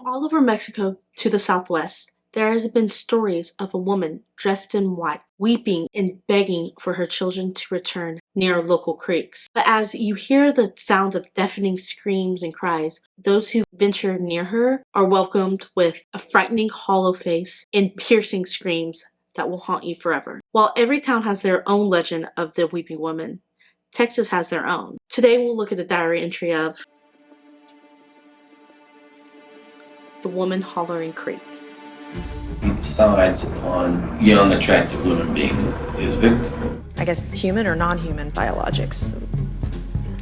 all over Mexico to the southwest, there has been stories of a woman dressed in white, weeping and begging for her children to return near local creeks. But as you hear the sound of deafening screams and cries, those who venture near her are welcomed with a frightening hollow face and piercing screams that will haunt you forever. While every town has their own legend of the weeping woman, Texas has their own. Today we'll look at the diary entry of the woman Hollering Creek. He decides upon young, attractive women being his victim. I guess human or non-human biologics.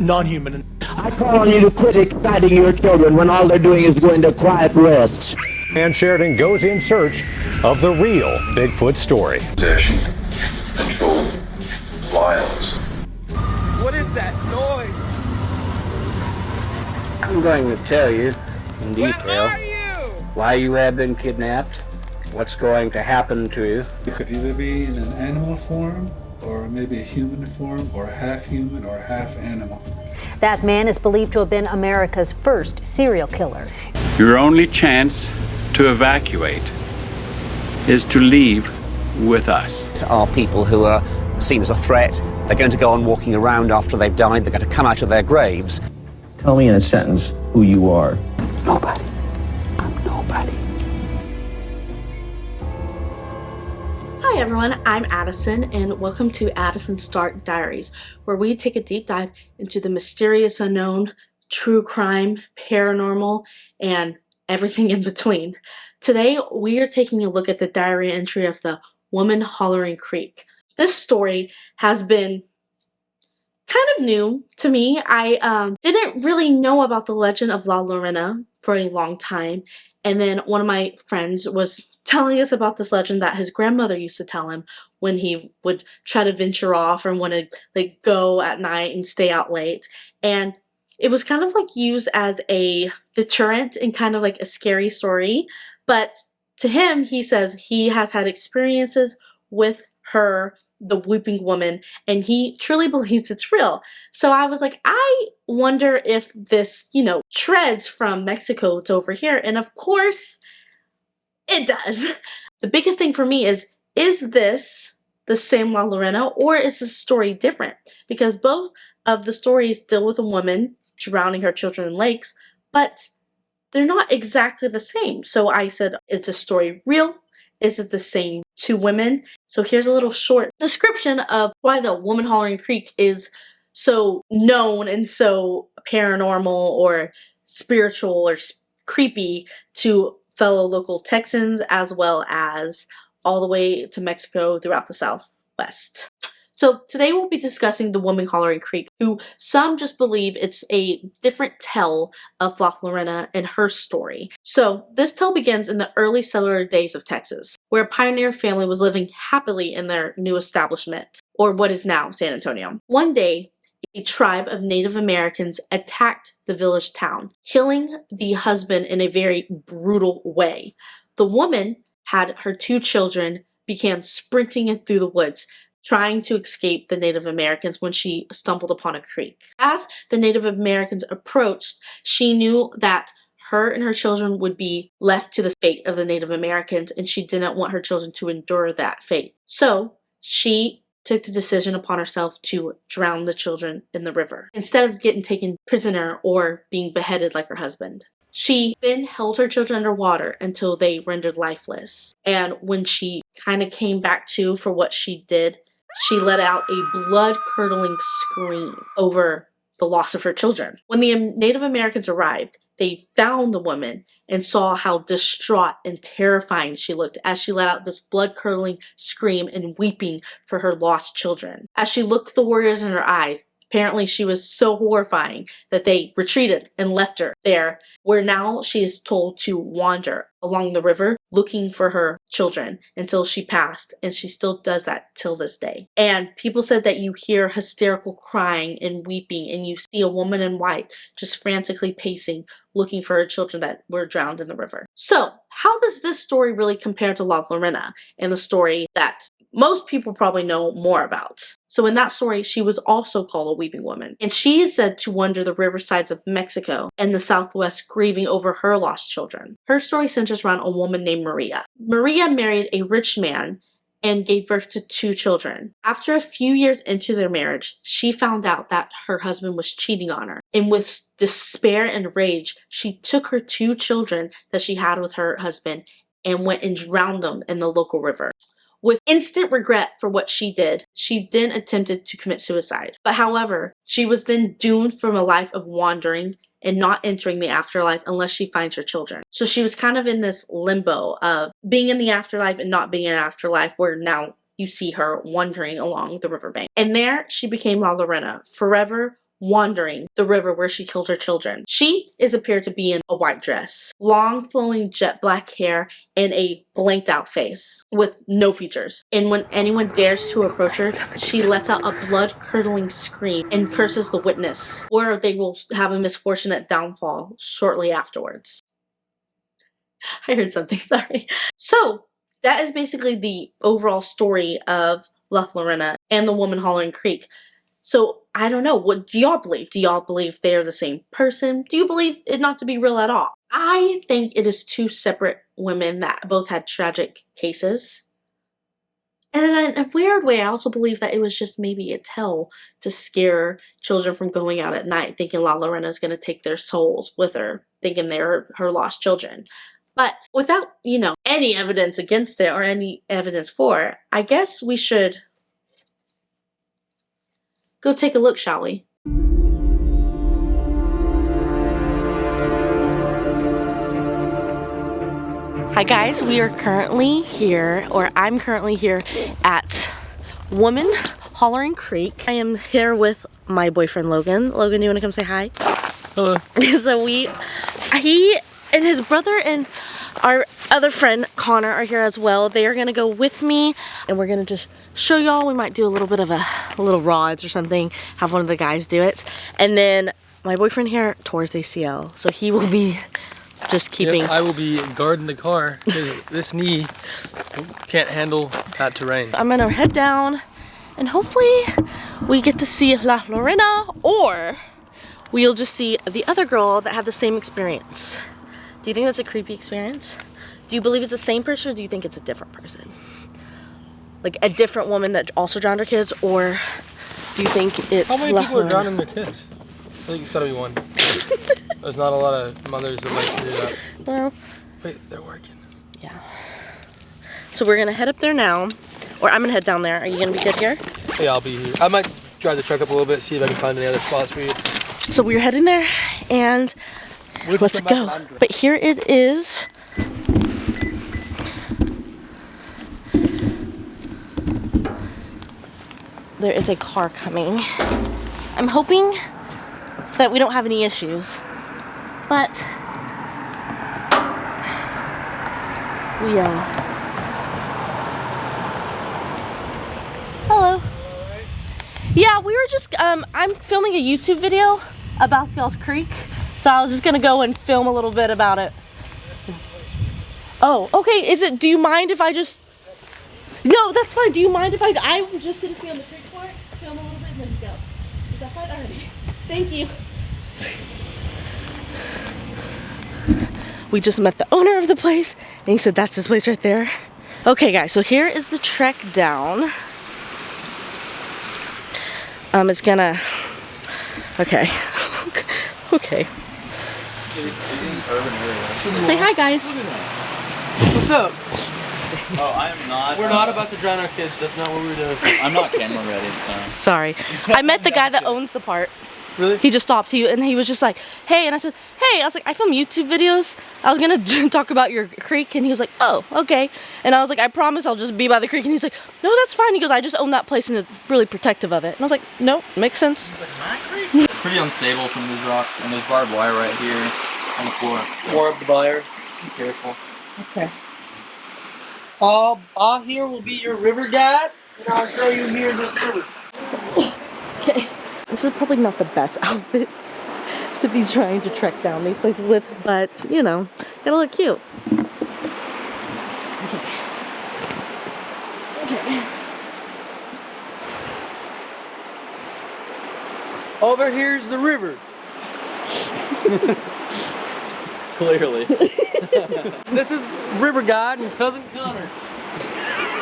Non-human. I call on you to quit exciting your children when all they're doing is going to quiet rest. And Sheridan goes in search of the real Bigfoot story. Possession, control, violence. What is that noise? I'm going to tell you in detail why you have been kidnapped, what's going to happen to you. It could either be in an animal form, or maybe a human form, or half human or half animal. That man is believed to have been America's first serial killer. Your only chance to evacuate is to leave with us. These are people who are seen as a threat. They're going to go on walking around after they've died. They're going to come out of their graves. Tell me in a sentence who you are. Nobody. I'm nobody. Hi everyone, I'm Addison and welcome to Addison's Dark Diaries, where we take a deep dive into the mysterious unknown, true crime, paranormal, and everything in between. Today we are taking a look at the diary entry of the woman Hollering Creek. This story has been kind of new to me. I didn't really know about the legend of La Llorona for a long time, and then one of my friends was telling us about this legend that his grandmother used to tell him when he would try to venture off or want to like go at night and stay out late. And it was kind of like used as a deterrent and kind of like a scary story. But to him, he says he has had experiences with her, the weeping woman, and he truly believes it's real. So I was like, I wonder if this, treads from Mexico to over here. And of course, it does. The biggest thing for me is this the same La Llorona, or is the story different? Because both of the stories deal with a woman drowning her children in lakes, but they're not exactly the same. So I said, is the story real? Is it the same two women? So here's a little short description of why the woman Hollering Creek is so known and so paranormal or spiritual or creepy to fellow local Texans, as well as all the way to Mexico throughout the Southwest. So today we'll be discussing the woman Hollering Creek, who some just believe it's a different tell of La Llorona and her story. So this tale begins in the early settler days of Texas, where a pioneer family was living happily in their new establishment, or what is now San Antonio. One day, a tribe of Native Americans attacked the village town, killing the husband in a very brutal way. The woman had her two children, began sprinting through the woods, trying to escape the Native Americans when she stumbled upon a creek. As the Native Americans approached, she knew that her and her children would be left to the fate of the Native Americans, and she didn't want her children to endure that fate. So she took the decision upon herself to drown the children in the river, instead of getting taken prisoner or being beheaded like her husband. She then held her children underwater until they rendered lifeless. And when she kind of came back to for what she did, she let out a blood-curdling scream over the loss of her children. When the Native Americans arrived, they found the woman and saw how distraught and terrifying she looked as she let out this blood-curdling scream and weeping for her lost children. As she looked the warriors in her eyes, apparently she was so horrifying that they retreated and left her there, where now she is told to wander along the river looking for her children until she passed, and she still does that till this day. And people said that you hear hysterical crying and weeping, and you see a woman in white just frantically pacing, looking for her children that were drowned in the river. So how does this story really compare to La Llorona and the story that most people probably know more about. So in that story, she was also called a weeping woman. And she is said to wander the riversides of Mexico and the Southwest grieving over her lost children. Her story centers around a woman named Maria. Maria married a rich man and gave birth to 2 children. After a few years into their marriage, she found out that her husband was cheating on her. And with despair and rage, she took her 2 children that she had with her husband and went and drowned them in the local river. With instant regret for what she did, she then attempted to commit suicide. But however, she was then doomed from a life of wandering and not entering the afterlife unless she finds her children. So she was kind of in this limbo of being in the afterlife and not being in afterlife, where now you see her wandering along the riverbank. And there she became La Llorona, forever wandering the river where she killed her children. She is appeared to be in a white dress, long flowing jet black hair, and a blanked out face with no features. And when anyone dares to approach her, she lets out a blood curdling scream and curses the witness, or they will have a misfortunate downfall shortly afterwards. I heard something, sorry. So that is basically the overall story of La Llorona and the woman Hollering Creek. So, I don't know, what do y'all believe? Do y'all believe they are the same person? Do you believe it not to be real at all? I think it is 2 separate women that both had tragic cases. And in a weird way, I also believe that it was just maybe a tell to scare children from going out at night, thinking La Llorona is going to take their souls with her, thinking they're her lost children. But without, any evidence against it or any evidence for it, I guess we should go take a look, shall we? Hi guys, we are currently here, or I'm currently here at Woman Hollering Creek. I am here with my boyfriend Logan. Logan, do you want to come say hi? Hello. So he and his brother and our other friend Connor are here as well. They are gonna go with me and we're gonna just show y'all. We might do a little bit of a little rods or something, have one of the guys do it. And then my boyfriend here tore his ACL, so he will be just keeping. Yep, I will be guarding the car because this knee can't handle that terrain. I'm gonna head down and hopefully we get to see La Llorona, or we'll just see the other girl that had the same experience. Do you think that's a creepy experience? Do you believe it's the same person, or do you think it's a different person? Like a different woman that also drowned her kids, or do you think it's How many La people are Llorona? drowning their kids? I think it's gotta be one. There's not a lot of mothers that like to do that. Well, wait, they're working. Yeah. So we're gonna head up there now, or I'm gonna head down there. Are you gonna be good here? Yeah, I'll be here. I might drive the truck up a little bit, see if I can find any other spots for you. So we're heading there, and let's go. But here it is. There is a car coming. I'm hoping that we don't have any issues, but we Hello. Yeah, we were just I'm filming a YouTube video about y'all's creek, so I was just gonna go and film a little bit about it. Oh, okay. Do you mind if I just? No, that's fine. Do you mind if I'm just gonna see on the creek part, film a little bit, and then go. Is that fine? Alrighty. Thank you. We just met the owner of the place, and he said that's this place right there. Okay, guys. So here is the trek down. It's gonna. Okay. Okay. Say hi, guys. What's up? Oh, I am not. We're not about to drown our kids. That's not what we're doing. I'm not camera ready, so. Sorry. I met the guy that owns the part. Really? He just stopped, and he was just like, hey, and I said, hey, I was like, I film YouTube videos. I was gonna talk about your creek, and he was like, oh, okay. And I was like, I promise I'll just be by the creek, and he's like, no, that's fine. He goes, I just own that place, and it's really protective of it. And I was like, no, makes sense. He's like, my creek? It's pretty unstable, some of these rocks, and there's barbed wire right here on the floor. So. More of the wire. Be careful. Okay. Here will be your river guide, and I'll show you here this river. Okay. This is probably not the best outfit to be trying to trek down these places with, but, gotta look cute. Okay. Over here's the river. Clearly. This is River God and Cousin Connor.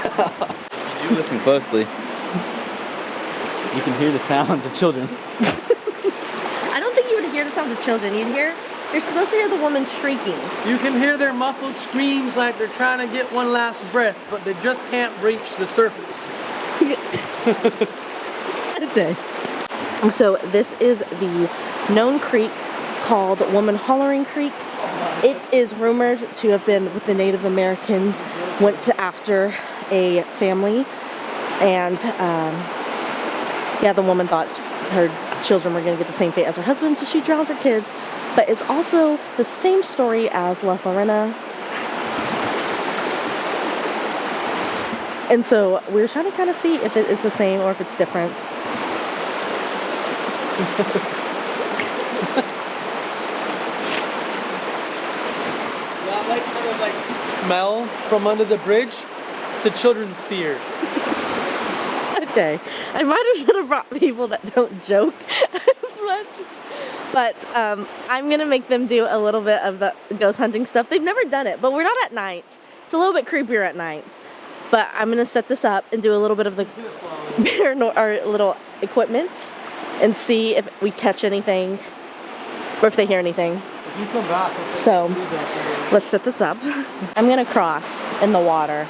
If you do listen closely, you can hear the sounds of children. I don't think you would hear the sounds of children. You're supposed to hear the woman shrieking. You can hear their muffled screams like they're trying to get one last breath, but they just can't reach the surface. Okay. So this is the known creek called Hollering Creek. It is rumored to have been with the Native Americans went to after a family, and yeah, the woman thought her children were going to get the same fate as her husband, so she drowned her kids. But it's also the same story as La Llorona. And so we're trying to kind of see if it is the same or if it's different. That like kind of like smell from under the bridge. It's the children's fear. Okay, I might have brought people that don't joke as much, but I'm gonna make them do a little bit of the ghost hunting stuff. They've never done it, but we're not at night. It's a little bit creepier at night. But I'm gonna set this up and do a little bit of the our little equipment and see if we catch anything or if they hear anything. If you come back, so let's set this up. I'm gonna cross in the water.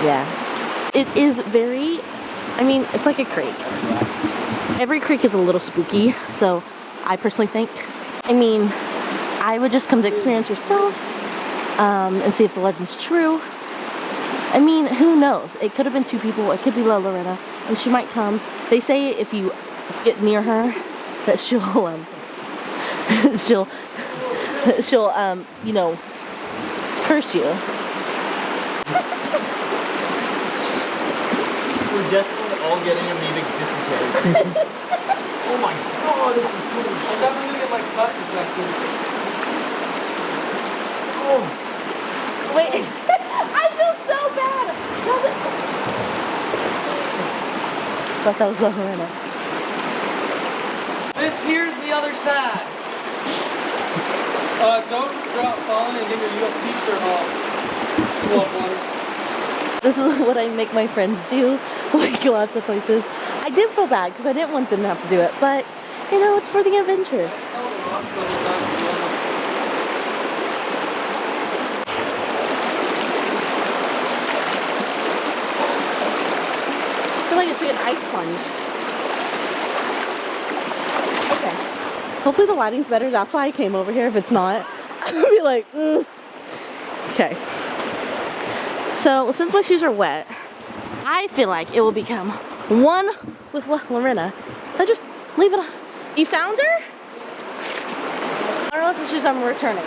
Yeah. It is very, I mean, it's like a creek. Every creek is a little spooky, so I personally think, I mean, I would just come to experience yourself and see if the legend's true. I mean, who knows? It could have been two people. It could be La Llorona, and she might come. They say if you get near her, that she'll you know, curse you. We're definitely all getting amoebic dysentery. Oh my god, this is cool. I'm definitely gonna get like cut infected. Oh. Wait, I feel so bad. I thought that was La Llorona. This here's the other side. Don't drop falling and get your UFC shirt off. Love water. This is what I make my friends do when we go out to places. I did feel bad because I didn't want them to have to do it, but you know, it's for the adventure. I feel like it's like an ice plunge. Okay. Hopefully the lighting's better. That's why I came over here. If it's not, I'm gonna be like, Okay. So since my shoes are wet, I feel like it will become one with La Llorona if I just leave it on. You found her? I don't know if the shoes I'm returning.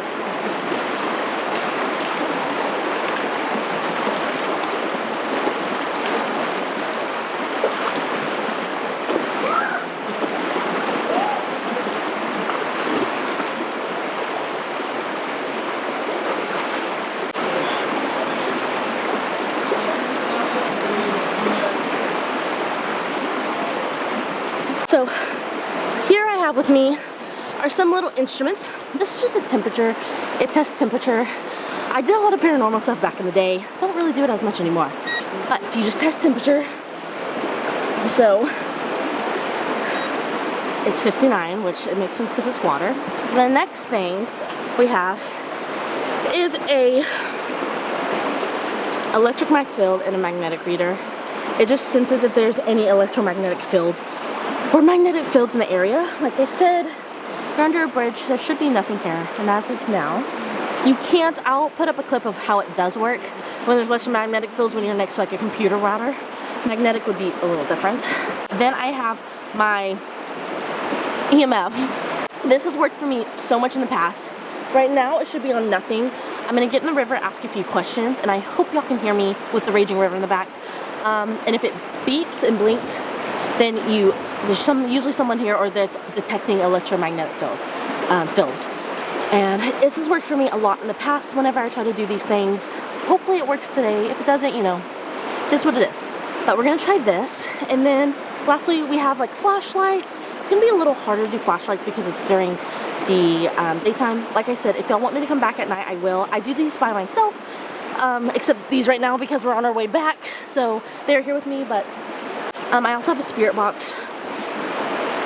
So here I have with me are some little instruments. This is just a temperature. It tests temperature. I did a lot of paranormal stuff back in the day. Don't really do it as much anymore. But you just test temperature. So it's 59, which it makes sense because it's water. The next thing we have is a electromagnetic field and a magnetic reader. It just senses if there's any electromagnetic field or magnetic fields in the area. Like I said, you're under a bridge, there should be nothing here. And as of now, you can't, I'll put up a clip of how it does work. When there's electromagnetic fields when you're next to like a computer router, magnetic would be a little different. Then I have my EMF. This has worked for me so much in the past. Right now, it should be on nothing. I'm gonna get in the river, ask a few questions, and I hope y'all can hear me with the raging river in the back. And if it beeps and blinks, then there's usually someone here or that's detecting electromagnetic fields. And this has worked for me a lot in the past whenever I try to do these things. Hopefully it works today. If it doesn't, you know, this is what it is. But we're gonna try this. And then lastly, we have like flashlights, it's gonna be a little harder to do flashlights because it's during the daytime. Like I said, if y'all want me to come back at night, I will. I do these by myself, except these right now because we're on our way back, so they're here with me. But I also have a spirit box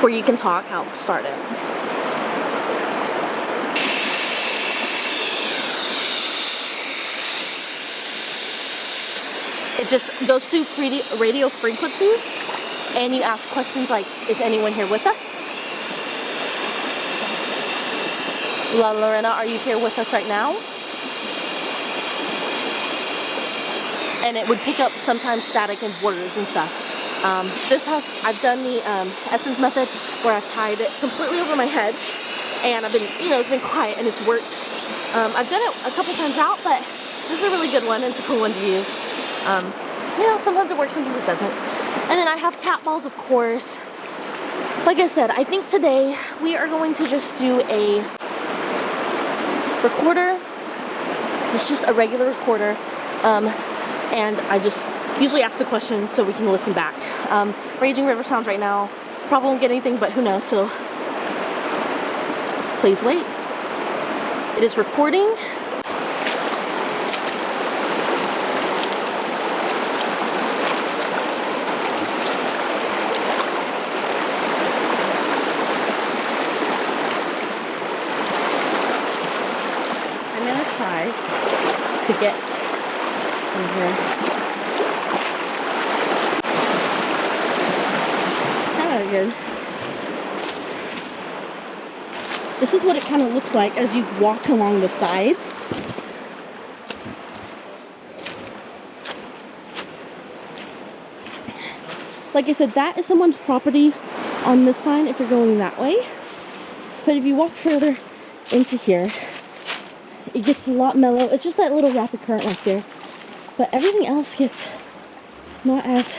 where you can talk. I'll start it. It just goes to radio frequencies, and you ask questions like, is anyone here with us? La Llorona, are you here with us right now? And it would pick up sometimes static and words and stuff. This house, I've done the essence method where I've tied it completely over my head, and I've been, it's been quiet and it's worked. I've done it a couple times out, but this is a really good one and it's a cool one to use. Sometimes it works, sometimes it doesn't. And then I have cat balls, of course. Like I said, I think today we are going to just do a recorder. It's just a regular recorder. And I just usually ask the questions so we can listen back. Raging River sounds right now. Probably won't get anything, but who knows, so please wait. It is recording. To get in here. Kind of good. This is what it kind of looks like as you walk along the sides. Like I said, that is someone's property on this line if you're going that way. But if you walk further into here, it gets a lot mellow. It's just that little rapid current right there. But everything else gets not as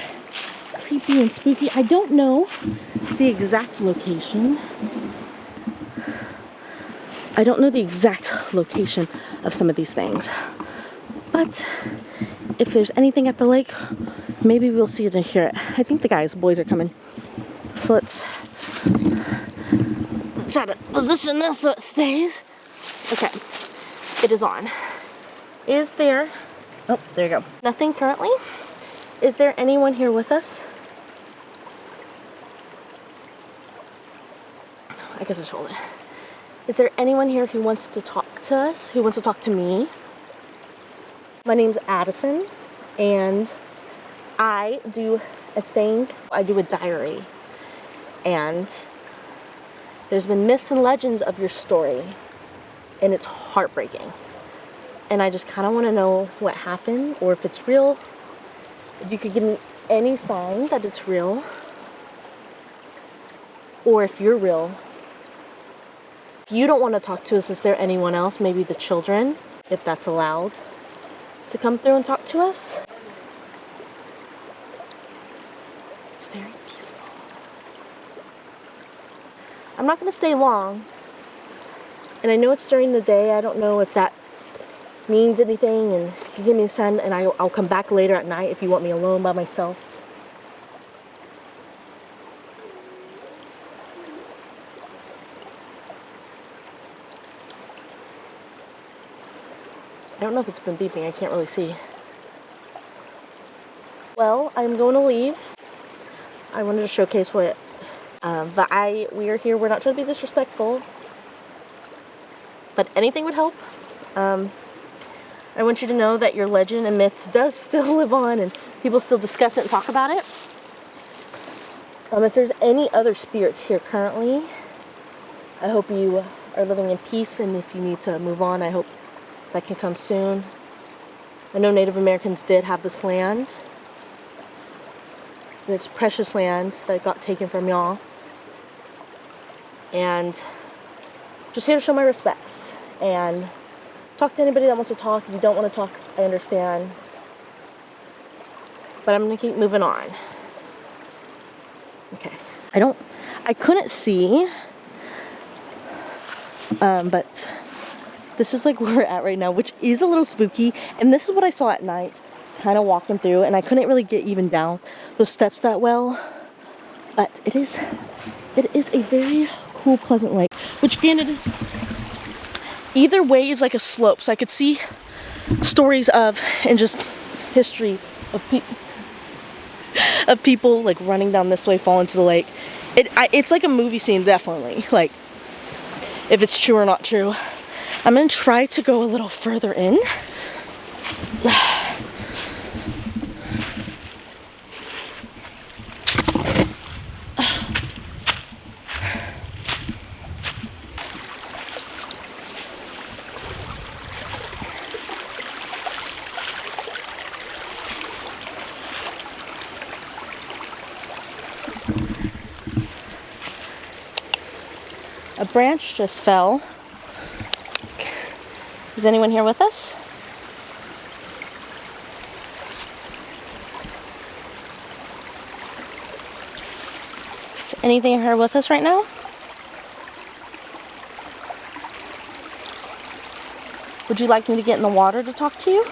creepy and spooky. I don't know the exact location. I don't know the exact location of some of these things. But if there's anything at the lake, maybe we'll see it and hear it. I think the boys are coming. So let's try to position this so it stays. Okay. It is on. Is there... Oh, there you go. Nothing currently. Is there anyone here with us? I guess I should hold it. Is there anyone here who wants to talk to us? Who wants to talk to me? My name's Addison, and I do a thing. I do a diary. And there's been myths and legends of your story. And it's heartbreaking. And I just kind of want to know what happened, or if it's real. If you could give me any sign that it's real, or if you're real. If you don't want to talk to us, is there anyone else? Maybe the children, if that's allowed, to come through and talk to us? It's very peaceful. I'm not going to stay long. And I know it's during the day. I don't know if that means anything. And if you can give me a sign, and I'll come back later at night if you want me alone by myself. I don't know if it's been beeping. I can't really see. Well, I'm going to leave. I wanted to showcase what... but we are here. We're not trying to be disrespectful. But anything would help. I want you to know that your legend and myth does still live on, and people still discuss it and talk about it. If there's any other spirits here currently, I hope you are living in peace, and if you need to move on, I hope that can come soon. I know Native Americans did have this land, and it's precious land that got taken from y'all. And just here to show my respects and talk to anybody that wants to talk. If you don't want to talk, I understand. But I'm going to keep moving on. Okay. I couldn't see. But this is like where we're at right now, which is a little spooky. And this is what I saw at night, kind of walking through. And I couldn't really get even down those steps that well. But it is a very cool, pleasant lake, which granted, either way is like a slope, so I could see stories of, and just history of people like running down this way, fall into the lake. It's like a movie scene, definitely, like if it's true or not true. I'm gonna try to go a little further in. A branch just fell. Is anyone here with us? Is anything here with us right now? Would you like me to get in the water to talk to you?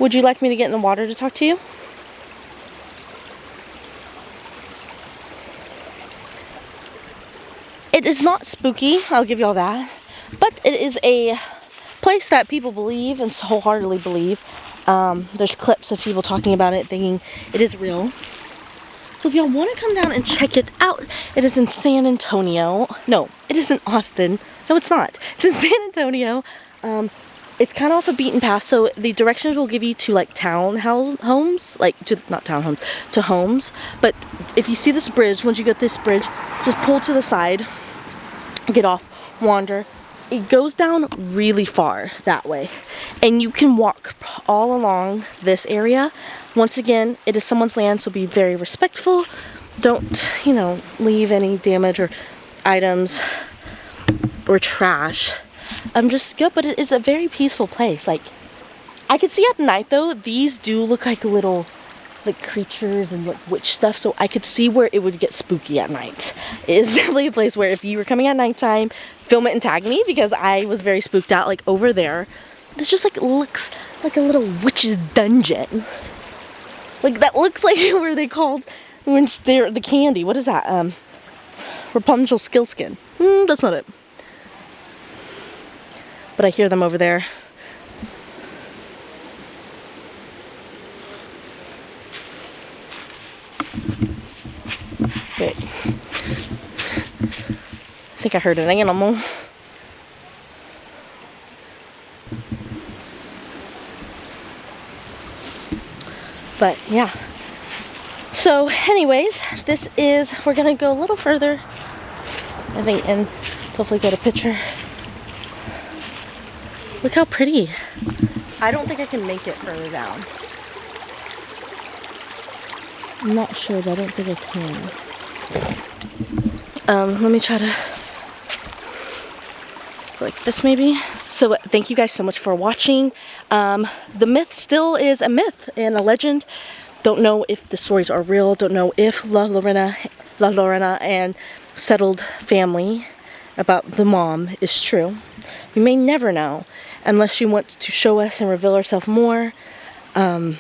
Would you like me to get in the water to talk to you? It is not spooky, I'll give you all that. But it is a place that people believe and wholeheartedly believe. There's clips of people talking about it, thinking it is real. So if y'all want to come down and check it out, it is in San Antonio. No, it is in Austin. No, it's not. It's in San Antonio. It's kind of off a beaten path, so the directions will give you to like homes, like to not townhomes, to homes. But if you see this bridge, once you get this bridge, just pull to the side, get off, wander. It goes down really far that way, and you can walk all along this area. Once again, it is someone's land, so be very respectful. Don't, leave any damage or items or trash. Just go, but it is a very peaceful place. Like, I could see at night though, these do look like little creatures and like witch stuff, so I could see where it would get spooky at night. It is definitely a place where if you were coming at nighttime, film it and tag me, because I was very spooked out. Like over there, this just like looks like a little witch's dungeon. Like that looks like where they called when they're the candy. What is that? Rapunzel Skillskin. That's not it. But I hear them over there. Wait. I think I heard an animal. But yeah. So anyways, we're gonna go a little further, I think, and hopefully get a picture. Look how pretty. I don't think I can make it further down. I'm not sure, but I don't think I can. Let me try to go like this maybe. So thank you guys so much for watching. The myth still is a myth and a legend. Don't know if the stories are real. Don't know if La Llorona and settled family about the mom is true. We may never know unless she wants to show us and reveal herself more. We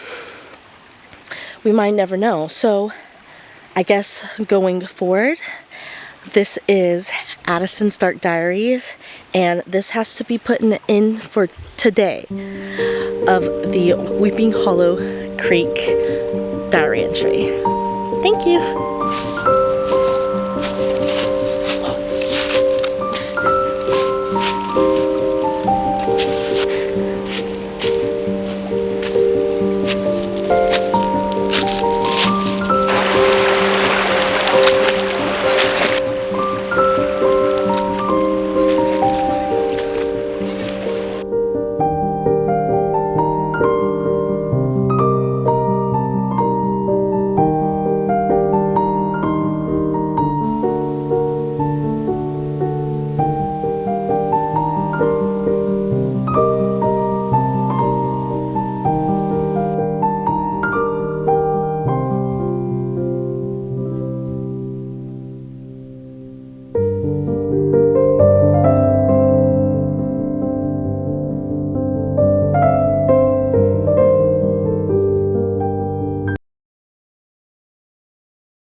might never know. So I guess going forward, this is Addison's Dark Diaries, and this has to be put in for today of the Weeping Hollow Creek diary entry. Thank you.